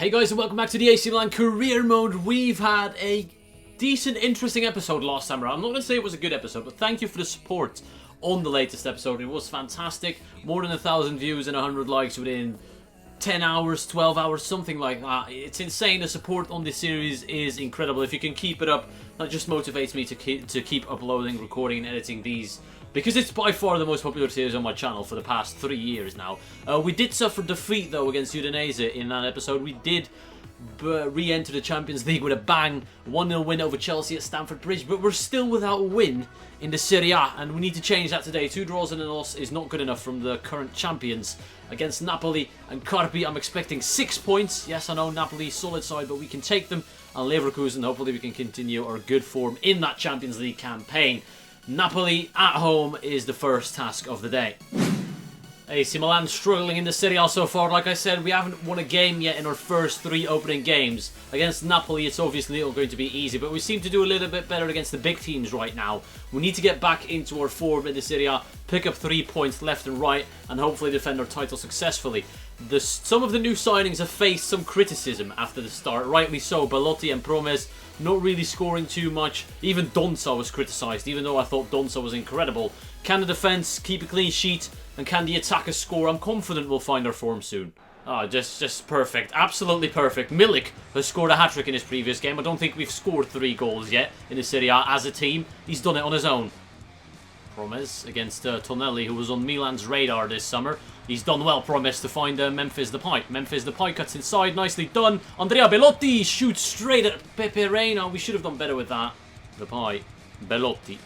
Hey guys, and welcome back to the AC Milan Career Mode. We've had a decent, interesting episode last time around. I'm not going to say it was a good episode, but thank you for the support on the latest episode. It was fantastic. More than 1,000 views and 100 likes within 10 hours, 12 hours, something like that. It's insane. The support on this series is incredible. If you can keep it up, that just motivates me to keep uploading, recording, and editing these, because it's by far the most popular series on my channel for the past 3 years now. We did suffer defeat, though, against Udinese in that episode. We did re-enter the Champions League with a bang. 1-0 win over Chelsea at Stamford Bridge, but we're still without a win in the Serie A, and we need to change that today. 2 draws and a loss is not good enough from the current champions. Against Napoli and Carpi, I'm expecting 6 points. Yes, I know Napoli, solid side, but we can take them. And Leverkusen, hopefully we can continue our good form in that Champions League campaign. Napoli at home is the first task of the day. AC Milan struggling in the Serie A so far. Like I said, we haven't won a game yet in our first 3 opening games. Against Napoli, it's obviously not going to be easy, but we seem to do a little bit better against the big teams right now. We need to get back into our form in the Serie A, pick up 3 points left and right, and hopefully defend our title successfully. Some of the new signings have faced some criticism after the start, rightly so. Belotti and Promes not really scoring too much. Even Donza was criticised, even though I thought Donza was incredible. Can the defence keep a clean sheet, and can the attackers score? I'm confident we'll find our form soon. Oh, just perfect. Absolutely perfect. Milik has scored a hat-trick in his previous game. I don't think we've scored 3 goals yet in the Serie A as a team. He's done it on his own. Promes against Tonelli, who was on Milan's radar this summer. He's done well, Promes, to find Memphis Depay. Memphis Depay cuts inside, nicely done. Andrea Belotti shoots straight at Pepe Reina. We should have done better with that. Depay, Belotti.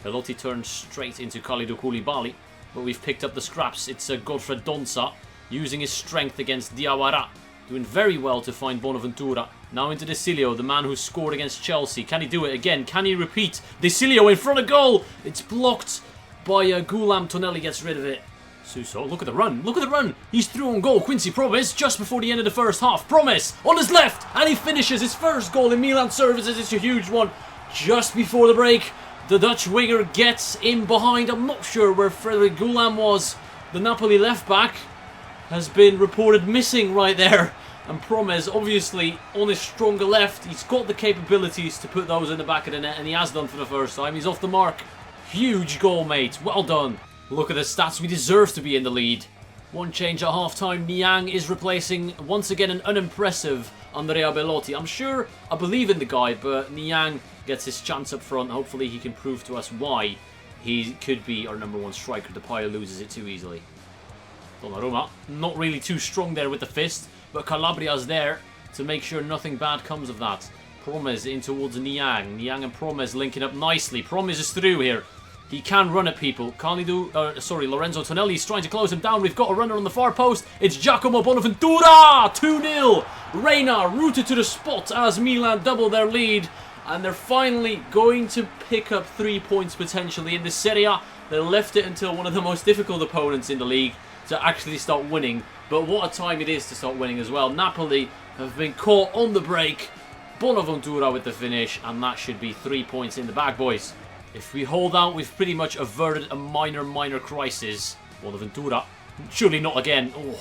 Belotti turns straight into Kalidou Koulibaly, but we've picked up the scraps. It's Godfred Donza using his strength against Diawara. Doing very well to find Bonaventura. Now into De Cilio, the man who scored against Chelsea. Can he do it again? Can he repeat? De Cilio in front of goal. It's blocked by Gulam. Tonelli gets rid of it. Suso, look at the run. Look at the run. He's through on goal. Quincy Promes just before the end of the first half. Promes on his left. And he finishes his first goal in Milan services. It's a huge one. Just before the break, the Dutch winger gets in behind. I'm not sure where Frederick Gulam was. The Napoli left back has been reported missing right there. And Promes, obviously, on his stronger left, he's got the capabilities to put those in the back of the net, and he has done for the first time. He's off the mark. Huge goal, mate. Well done. Look at the stats. We deserve to be in the lead. One change at half-time. Niang is replacing, once again, an unimpressive Andrea Belotti. I believe in the guy, but Niang gets his chance up front. Hopefully he can prove to us why he could be our #1 striker. Depay loses it too easily. Donnarumma, not really too strong there with the fist, but Calabria's there to make sure nothing bad comes of that. Promes in towards Niang. Niang and Promes linking up nicely. Promes is through here. He can run at people. Lorenzo Tonelli is trying to close him down. We've got a runner on the far post. It's Giacomo Bonaventura! 2-0! Reina rooted to the spot as Milan double their lead. And they're finally going to pick up 3 points potentially in the Serie A. They left it until one of the most difficult opponents in the league to actually start winning. But what a time it is to start winning as well. Napoli have been caught on the break. Bonaventura with the finish, and that should be 3 points in the bag, boys. If we hold out, we've pretty much averted a minor crisis. Bonaventura, surely not again. Oh,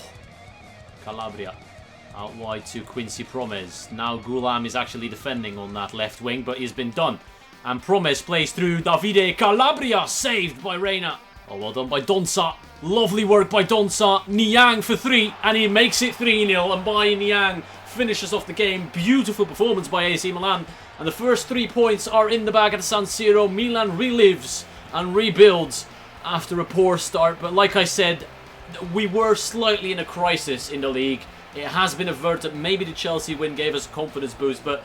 Calabria out wide to Quincy Promes. Now Gulam is actually defending on that left wing, but he's been done. And Promes plays through Davide Calabria, saved by Reina. Oh, well done by Donza. Lovely work by Donza. Niang for 3, and he makes it 3-0. And by Niang finishes off the game. Beautiful performance by AC Milan. And the first 3 points are in the bag at San Siro. Milan relives and rebuilds after a poor start. But like I said, we were slightly in a crisis in the league. It has been averted. Maybe the Chelsea win gave us a confidence boost. But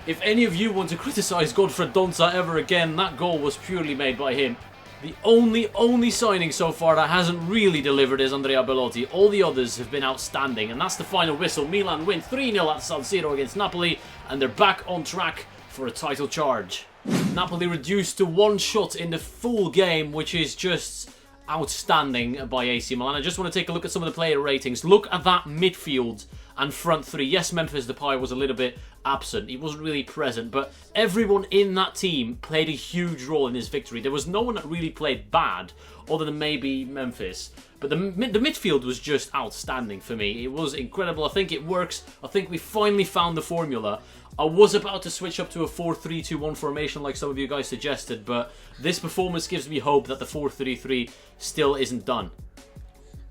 if any of you want to criticise Godfred Donza ever again, that goal was purely made by him. The only signing so far that hasn't really delivered is Andrea Belotti. All the others have been outstanding. And that's the final whistle. Milan win 3-0 at San Siro against Napoli. And they're back on track for a title charge. Napoli reduced to 1 shot in the full game, which is just outstanding by AC Milan. I just want to take a look at some of the player ratings. Look at that midfield and front three. Yes, Memphis Depay was a little bit absent. He wasn't really present, but everyone in that team played a huge role in this victory. There was no one that really played bad, other than maybe Memphis. But the midfield was just outstanding for me. It was incredible. I think it works. I think we finally found the formula. I was about to switch up to a 4-3-2-1 formation like some of you guys suggested, but this performance gives me hope that the 4-3-3 still isn't done.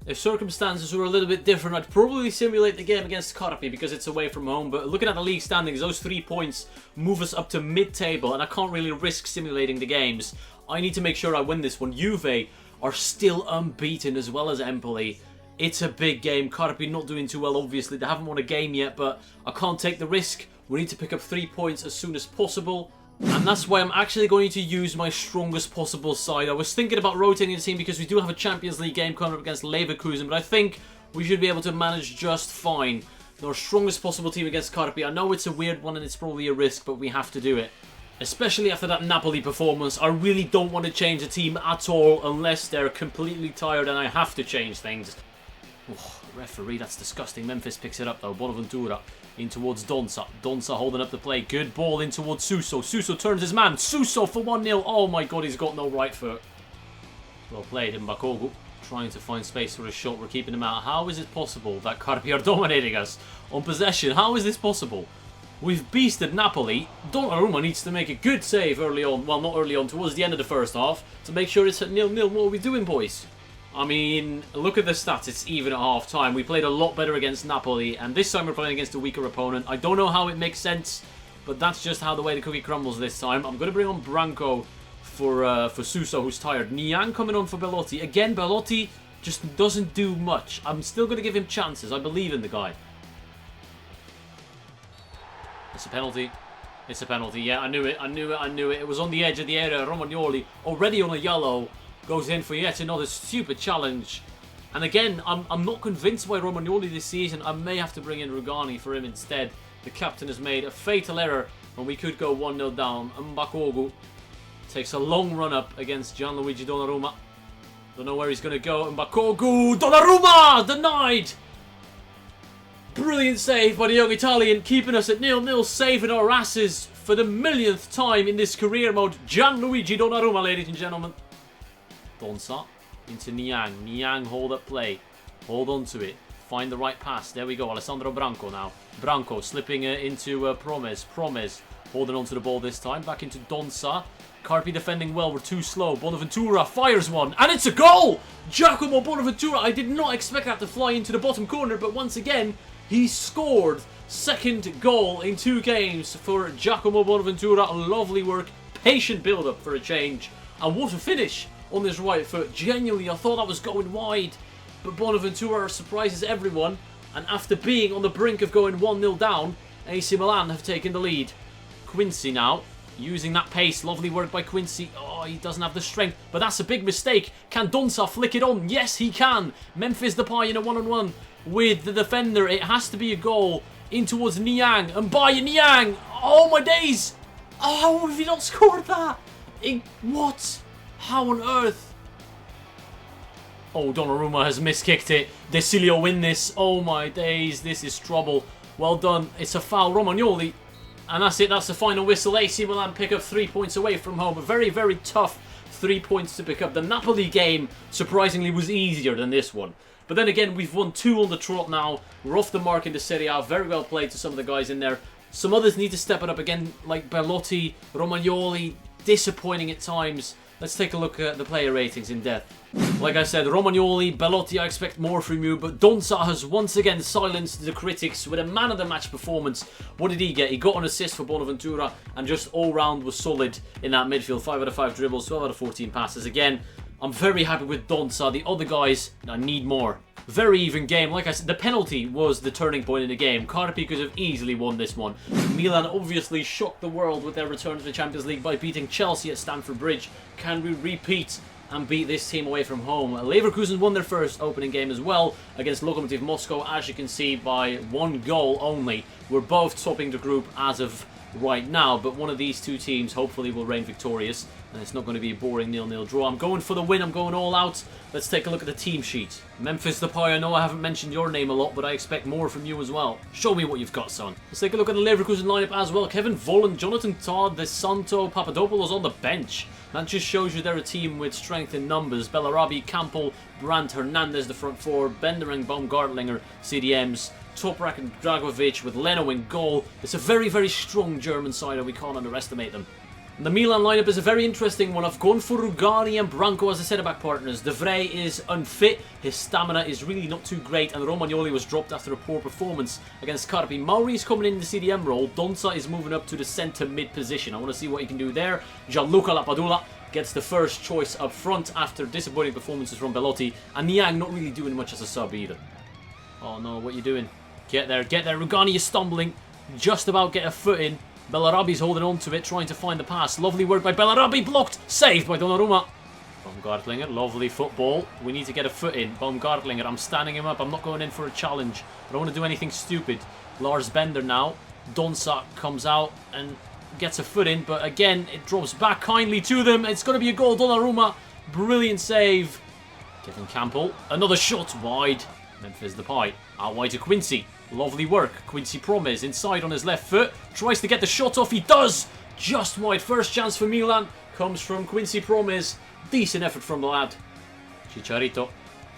If circumstances were a little bit different, I'd probably simulate the game against Carpi because it's away from home. But looking at the league standings, those 3 points move us up to mid-table, and I can't really risk simulating the games. I need to make sure I win this one. Juve are still unbeaten as well as Empoli. It's a big game. Carpi not doing too well, obviously. They haven't won a game yet, but I can't take the risk. We need to pick up 3 points as soon as possible. And that's why I'm actually going to use my strongest possible side. I was thinking about rotating the team because we do have a Champions League game coming up against Leverkusen, but I think we should be able to manage just fine. Our strongest possible team against Carpi. I know it's a weird one and it's probably a risk, but we have to do it. Especially after that Napoli performance, I really don't want to change the team at all unless they're completely tired and I have to change things. Oh, referee, that's disgusting. Memphis picks it up though. Bonaventura in towards Donza. Donza holding up the play. Good ball in towards Suso. Suso turns his man. Suso for 1-0. Oh my god, he's got no right foot. Well played. Mbakogu trying to find space for a shot. We're keeping him out. How is it possible that Carpi are dominating us on possession? How is this possible? We've beasted Napoli. Donnarumma needs to make a good save early on. Well, not early on, towards the end of the first half to make sure it's at 0-0. What are we doing, boys? I mean, look at the stats. It's even at half time. We played a lot better against Napoli, and this time we're playing against a weaker opponent. I don't know how it makes sense, but that's just how the way the cookie crumbles this time. I'm going to bring on Branco for Suso, who's tired. Niang coming on for Belotti. Again, Belotti just doesn't do much. I'm still going to give him chances. I believe in the guy. It's a penalty. It's a penalty. Yeah, I knew it. I knew it. I knew it. It was on the edge of the area. Romagnoli already on a yellow. Goes in for yet another stupid challenge. And again, I'm not convinced by Romagnoli this season. I may have to bring in Rugani for him instead. The captain has made a fatal error and we could go 1-0 down. Mbakogu takes a long run up against Gianluigi Donnarumma. Don't know where he's going to go. Mbakogu! Donnarumma! Denied! Brilliant save by the young Italian, keeping us at 0-0, saving our asses for the millionth time in this career mode. Gianluigi Donnarumma, ladies and gentlemen. Donza into Niang. Niang hold up play. Hold on to it. Find the right pass. There we go. Alessandro Branco now. Branco slipping into Promes. Promes holding on to the ball this time. Back into Donza. Carpi defending well. We're too slow. Bonaventura fires one. And it's a goal! Giacomo Bonaventura. I did not expect that to fly into the bottom corner. But once again, he scored. Second goal in 2 games for Giacomo Bonaventura. Lovely work. Patient build-up for a change. And what a finish on this right foot. Genuinely, I thought I was going wide. But Bonaventura surprises everyone. And after being on the brink of going 1-0 down, AC Milan have taken the lead. Quincy now, using that pace. Lovely work by Quincy. Oh, he doesn't have the strength. But that's a big mistake. Can Donza flick it on? Yes, he can. Memphis Depay in a one-on-one with the defender. It has to be a goal. In towards Niang. And by Niang. Oh, my days. Oh, how have you not scored that? What? How on earth? Oh, Donnarumma has miskicked it. Desilio win this. Oh my days, this is trouble. Well done. It's a foul. Romagnoli. And that's it. That's the final whistle. AC Milan pick up 3 points away from home. A very, very tough 3 points to pick up. The Napoli game, surprisingly, was easier than this one. But then again, we've won 2 on the trot now. We're off the mark in the Serie A. Very well played to some of the guys in there. Some others need to step it up again, like Belotti, Romagnoli. Disappointing at times. Let's take a look at the player ratings in depth. Like I said, Romagnoli, Belotti, I expect more from you, but Donza has once again silenced the critics with a man-of-the-match performance. What did he get? He got an assist for Bonaventura and just all-round was solid in that midfield. 5 out of 5 dribbles, 12 out of 14 passes. Again, I'm very happy with Donza. The other guys, I need more. Very even game. Like I said, the penalty was the turning point in the game. Carpi could have easily won this one. Milan obviously shocked the world with their return to the Champions League by beating Chelsea at Stamford Bridge. Can we repeat and beat this team away from home? Leverkusen won their first opening game as well against Lokomotiv Moscow, as you can see, by 1 goal only. We're both topping the group as of right now, but one of these two teams hopefully will reign victorious, and it's not going to be a boring 0-0 draw. I'm going for the win. I'm going all out. Let's take a look at the team sheet. Memphis Depay, I know I haven't mentioned your name a lot, but I expect more from you as well. Show me what you've got, son. Let's take a look at the Leverkusen lineup as well. Kevin Volland, Jonathan Todd, De Santo, Papadopoulos on the bench. That just shows you they're a team with strength in numbers. Bellarabi, Campbell, Brandt, Hernandez, the front four, Bendering, Baumgartlinger, CDMs, Toprak and Dragovic with Leno in goal. It's a very, very strong German side and we can't underestimate them. The Milan lineup is a very interesting one. I've gone for Rugani and Branco as the centre-back partners. De Vrij is unfit. His stamina is really not too great, and Romagnoli was dropped after a poor performance against Carpi. Mauri is coming in the CDM role. Donza is moving up to the centre-mid position. I want to see what he can do there. Gianluca Lapadula gets the first choice up front after disappointing performances from Belotti. And Niang not really doing much as a sub either. Oh no, what are you doing? Get there, get there. Rugani is stumbling. Just about get a foot in. Bellarabi's holding on to it, trying to find the pass. Lovely work by Bellarabi, blocked, saved by Donnarumma. Baumgartlinger, lovely football. We need to get a foot in. Baumgartlinger, I'm standing him up. I'm not going in for a challenge. I don't want to do anything stupid. Lars Bender now. Donsa comes out and gets a foot in, but again, it drops back kindly to them. It's going to be a goal. Donnarumma, brilliant save. Kevin Campbell, another shot wide. Memphis Depay, out wide to Quincy. Lovely work. Quincy Promes inside on his left foot. Tries to get the shot off. He does! Just wide. First chance for Milan comes from Quincy Promes. Decent effort from the lad. Chicharito.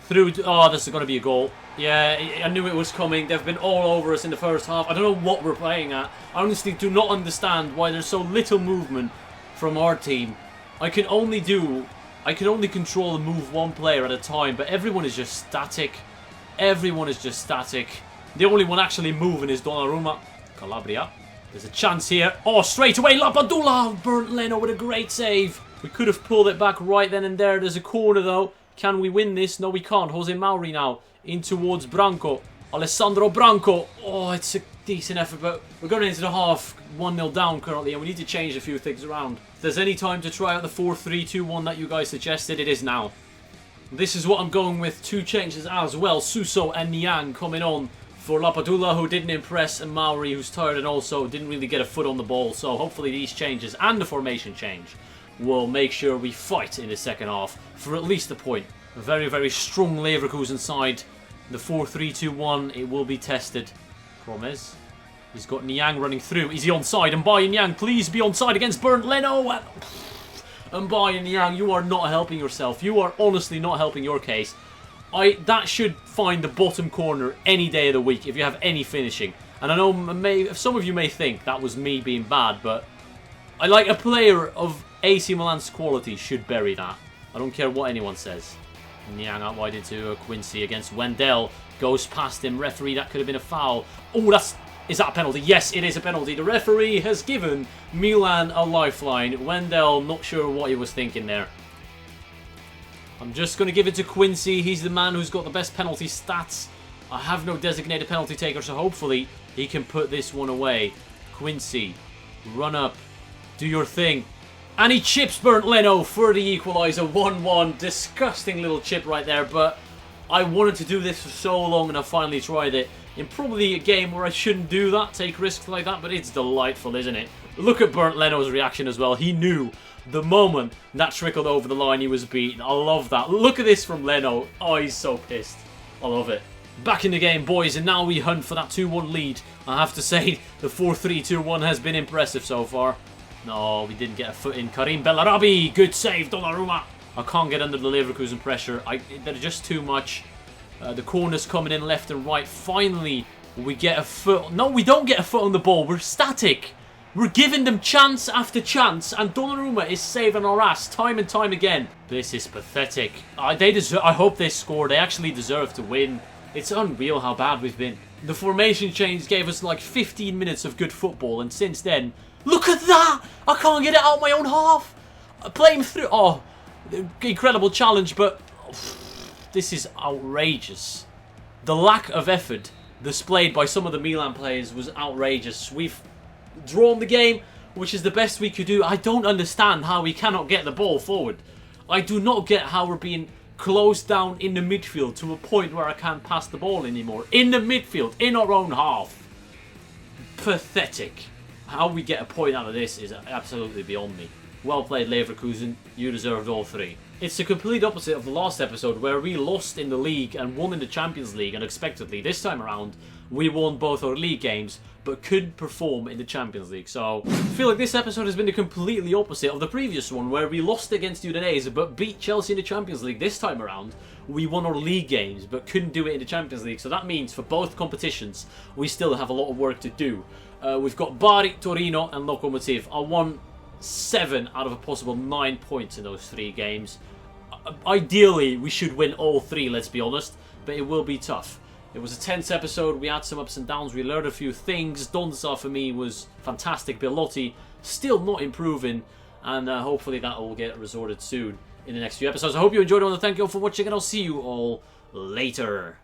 Through. Oh, this is going to be a goal. Yeah, I knew it was coming. They've been all over us in the first half. I don't know what we're playing at. I honestly do not understand why there's so little movement from our team. I can only control and move one player at a time, but everyone is just static. Everyone is just static. The only one actually moving is Donnarumma. Calabria. There's a chance here. Oh, straight away, Lapadula! Burnt Leno with a great save. We could have pulled it back right then and there. There's a corner, though. Can we win this? No, we can't. Jose Mauri now. In towards Branco. Alessandro Branco. Oh, it's a decent effort, but we're going into the half 1-0 down currently, and we need to change a few things around. If there's any time to try out the 4-3-2-1 that you guys suggested, it is now. This is what I'm going with. Two changes as well. Suso and Niang coming on for Lapadula, who didn't impress, and Mauri, who's tired and also didn't really get a foot on the ball. So hopefully these changes and the formation change will make sure we fight in the second half for at least a point. A very, very strong Leverkusen side. The 4-3-2-1, it will be tested. Promes. He's got Niang running through. Is he onside? And Mbaye Niang, please be onside against Bernd Leno. And Mbaye Niang, you are not helping yourself. You are honestly not helping your case. That should find the bottom corner any day of the week if you have any finishing. And I know some of you may think that was me being bad, but I like a player of AC Milan's quality should bury that. I don't care what anyone says. Niang out wide into Quincy against Wendell. Goes past him. Referee, that could have been a foul. Oh, is that a penalty? Yes, it is a penalty. The referee has given Milan a lifeline. Wendell, not sure what he was thinking there. I'm just going to give it to Quincy. He's the man who's got the best penalty stats. I have no designated penalty taker, so hopefully he can put this one away. Quincy, run up. Do your thing. And he chips Bernd Leno for the equaliser. 1-1. Disgusting little chip right there, but I wanted to do this for so long and I finally tried it. In probably a game where I shouldn't do that, take risks like that, but it's delightful, isn't it? Look at Bernd Leno's reaction as well. He knew the moment that trickled over the line he was beaten. I love that. Look at this from Leno. Oh, he's so pissed. I love it. Back in the game, boys, and now we hunt for that 2-1 lead. I have to say, the 4-3-2-1 has been impressive so far. No, we didn't get a foot in. Karim Bellarabi, good save, Donnarumma. I can't get under the Leverkusen pressure. They're just too much. The corners coming in left and right. Finally, we get a foot. No, we don't get a foot on the ball. We're static. We're giving them chance after chance, and Donnarumma is saving our ass time and time again. This is pathetic. I hope they score. They actually deserve to win. It's unreal how bad we've been. The formation change gave us like 15 minutes of good football, and since then, look at that! I can't get it out my own half. Playing through. Oh, incredible challenge, but this is outrageous. The lack of effort displayed by some of the Milan players was outrageous. We've drawn the game, which is the best we could do. I don't understand how we cannot get the ball forward. I do not get how we're being closed down in the midfield to a point where I can't pass the ball anymore. In the midfield, in our own half. Pathetic. How we get a point out of this is absolutely beyond me. Well played, Leverkusen. You deserved all 3. It's the complete opposite of the last episode, where we lost in the league and won in the Champions League unexpectedly. This time around, we won both our league games, but couldn't perform in the Champions League. So, I feel like this episode has been the completely opposite of the previous one, where we lost against Udinese, but beat Chelsea in the Champions League. This time around, we won our league games, but couldn't do it in the Champions League. So that means for both competitions, we still have a lot of work to do. We've got Bari, Torino, and Lokomotiv. I won 7 out of a possible 9 points in those 3 games. Ideally, we should win all 3, let's be honest, but it will be tough. It was a tense episode, we had some ups and downs, we learned a few things. Donza for me was fantastic, Belotti still not improving, and hopefully that will get resorted soon in the next few episodes. I hope you enjoyed it, and thank you all for watching, and I'll see you all later.